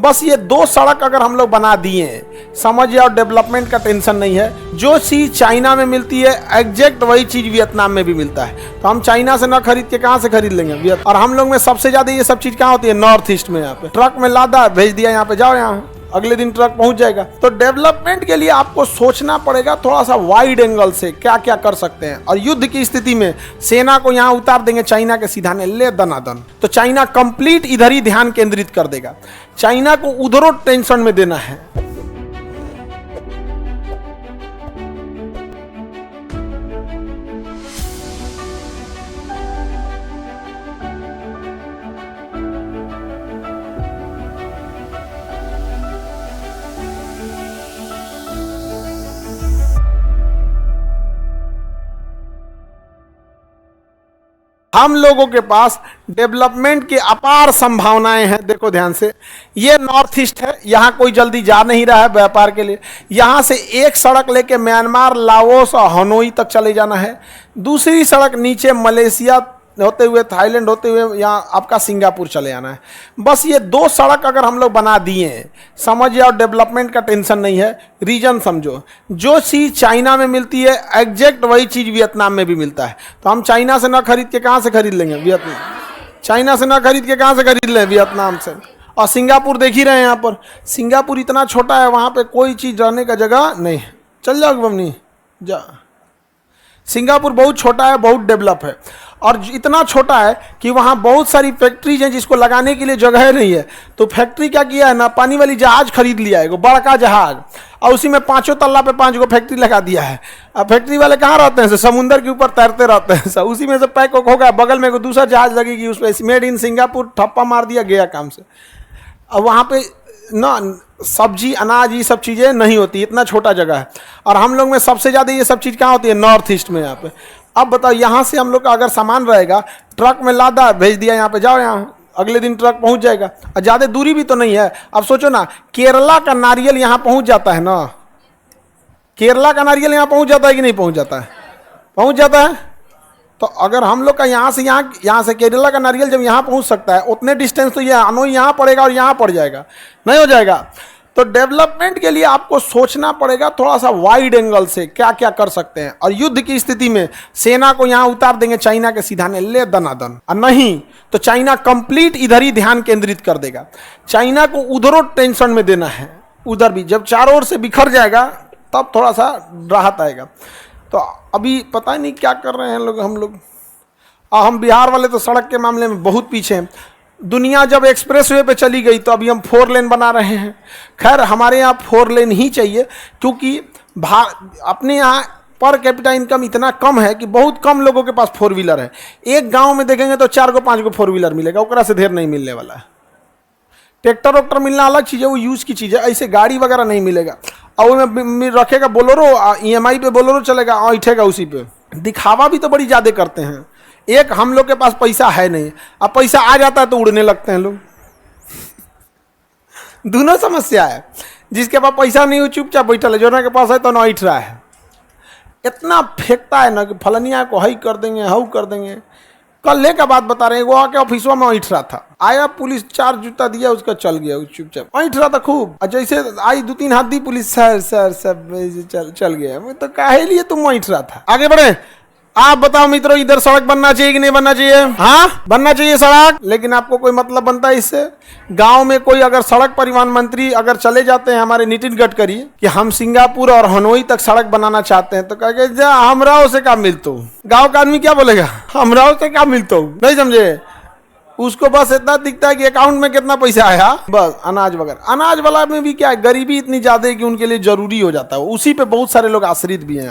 बस ये 2 सड़क अगर हम लोग बना दिए, समझिए, और डेवलपमेंट का टेंशन नहीं है। जो चीज़ चाइना में मिलती है एग्जैक्ट वही चीज़ वियतनाम में भी मिलता है। तो हम चाइना से ना खरीद के कहाँ से खरीद लेंगे? और हम लोग में सबसे ज़्यादा ये सब चीज़ कहाँ होती है? नॉर्थ ईस्ट में। यहाँ पे ट्रक में लादा, भेज दिया, यहाँ पे जाओ, यहाँ अगले दिन ट्रक पहुंच जाएगा। तो डेवलपमेंट के लिए आपको सोचना पड़ेगा थोड़ा सा वाइड एंगल से, क्या क्या कर सकते हैं। और युद्ध की स्थिति में सेना को यहाँ उतार देंगे चाइना के सीधा ने ले दनादन, तो चाइना कंप्लीट इधर ही ध्यान केंद्रित कर देगा। चाइना को उधरों टेंशन में देना है। हम लोगों के पास डेवलपमेंट की अपार संभावनाएं हैं। देखो ध्यान से, ये नॉर्थ ईस्ट है, यहाँ कोई जल्दी जा नहीं रहा है व्यापार के लिए। यहाँ से एक सड़क लेके म्यांमार, लाओस और हनोई तक चले जाना है। दूसरी सड़क नीचे मलेशिया होते हुए, थाईलैंड होते हुए यहाँ आपका सिंगापुर चले जाना है। बस ये 2 सड़क अगर हम लोग बना दिए, समझिए, और डेवलपमेंट का टेंशन नहीं है। रीजन समझो, जो चीज़ चाइना में मिलती है एग्जैक्ट वही चीज़ वियतनाम में भी मिलता है। तो हम चाइना से ना खरीद के कहाँ से खरीद लेंगे? वियतनाम। चाइना से ना खरीद के कहाँ से खरीद लें? वियतनाम से। और सिंगापुर देख ही रहे हैं, यहाँ पर सिंगापुर इतना छोटा है, वहाँ पर कोई चीज़ रहने का जगह नहीं है। चल जाओ बमनी जा। सिंगापुर बहुत छोटा है, बहुत डेवलप है, और इतना छोटा है कि वहाँ बहुत सारी फैक्ट्रीज हैं जिसको लगाने के लिए जगह नहीं है। तो फैक्ट्री क्या किया है ना, पानी वाली जहाज खरीद लिया है, एगो बड़का जहाज, और उसी में 5 तल्ला पे 5 गो फैक्ट्री लगा दिया है। अब फैक्ट्री वाले कहाँ रहते हैं? समुंदर के ऊपर तैरते रहते हैं सब, उसी में से पैक होगा। बगल में एगो दूसरा जहाज लगेगी, उस पर मेड इन सिंगापुर ठप्पा मार दिया, गया काम से। अब वहाँ पे ना सब्जी, अनाज, ये सब चीज़ें नहीं होती, इतना छोटा जगह है। और हम लोग में सबसे ज़्यादा ये सब चीज़ कहाँ होती है? नॉर्थ ईस्ट में। यहाँ पे अब बताओ, यहाँ से हम लोग का अगर सामान रहेगा, ट्रक में लादा, भेज दिया, यहाँ पे जाओ, यहाँ अगले दिन ट्रक पहुँच जाएगा। और ज़्यादा दूरी भी तो नहीं है। अब सोचो ना, केरला का नारियल यहाँ पहुँच जाता है ना, केरला का नारियल यहाँ पहुँच जाता है कि नहीं पहुँच जाता है? पहुँच जाता है। तो अगर हम लोग का यहाँ से केरला का नारियल जब यहाँ पहुँच सकता है, उतने डिस्टेंस तो ये हनोई यहाँ पड़ेगा और यहाँ पड़ जाएगा, नहीं हो जाएगा। तो डेवलपमेंट के लिए आपको सोचना पड़ेगा थोड़ा सा वाइड एंगल से, क्या क्या कर सकते हैं। और युद्ध की स्थिति में सेना को यहाँ उतार देंगे चाइना के सीधा ने ले दनादन, और नहीं तो चाइना कंप्लीट इधर ही ध्यान केंद्रित कर देगा। चाइना को उधरों टेंशन में देना है। उधर भी जब चारों ओर से बिखर जाएगा तब थोड़ा सा राहत आएगा। तो अभी पता नहीं क्या कर रहे हैं हम लोग। हम बिहार वाले तो सड़क के मामले में बहुत पीछे हैं। दुनिया जब एक्सप्रेसवे पे चली गई तो अभी हम 4 लेन बना रहे हैं। खैर, हमारे यहाँ 4 लेन ही चाहिए, क्योंकि अपने यहाँ पर कैपिटा इनकम इतना कम है कि बहुत कम लोगों के पास 4 व्हीलर है। एक गांव में देखेंगे तो 4 को 5 को 4 व्हीलर मिलेगा, ओकरा से ढेर नहीं मिलने वाला है। ट्रैक्टर वोक्टर मिलना अलग चीज़ है, वो यूज़ की चीज़ है, ऐसे गाड़ी वगैरह नहीं मिलेगा। और वो रखेगा बोलोरो, EMI पे बोलोरो चलेगा, ऐठेगा उसी पे। दिखावा भी तो बड़ी ज़्यादा करते हैं। एक हम लोग के पास पैसा है नहीं, अब पैसा आ जाता है तो उड़ने लगते हैं लोग। दोनों समस्या है। जिसके पास पैसा नहीं हो चुपचाप बैठा है, जो ना के पास है तो ना ऐठ रहा है। इतना फेंकता है ना कि फलनिया को हई कर देंगे, हाउ कर देंगे। कल का बात बता रहे हैं, वो आके ऑफिसवा में ऐठ रहा था, आया पुलिस 4 जूता दिया, उसका चल गया, चुपचाप ऐठ रहा था खूब। जैसे आई 2-3 हाथ दी पुलिस, सर सब चल गया। तो काहे लिए तुम ऐठ रहा था? आगे बढ़े। आप बताओ मित्रों, इधर सड़क बनना चाहिए कि नहीं बनना चाहिए? हाँ, बनना चाहिए सड़क। लेकिन आपको कोई मतलब बनता है इससे? गांव में कोई अगर सड़क परिवहन मंत्री अगर चले जाते हैं हमारे नितिन गडकरी कि हम सिंगापुर और हनोई तक सड़क बनाना चाहते हैं, तो कहेंगे जा हमराव से क्या मिलतो। गांव का आदमी क्या बोलेगा? हमराव से क्या मिलतो। नहीं समझे? उसको बस इतना दिखता है कि अकाउंट में कितना पैसा आया, बस अनाज वगैरह। अनाज वाला में भी क्या है, गरीबी इतनी ज्यादा है कि उनके लिए जरूरी हो जाता है, उसी पे बहुत सारे लोग आश्रित भी हैं।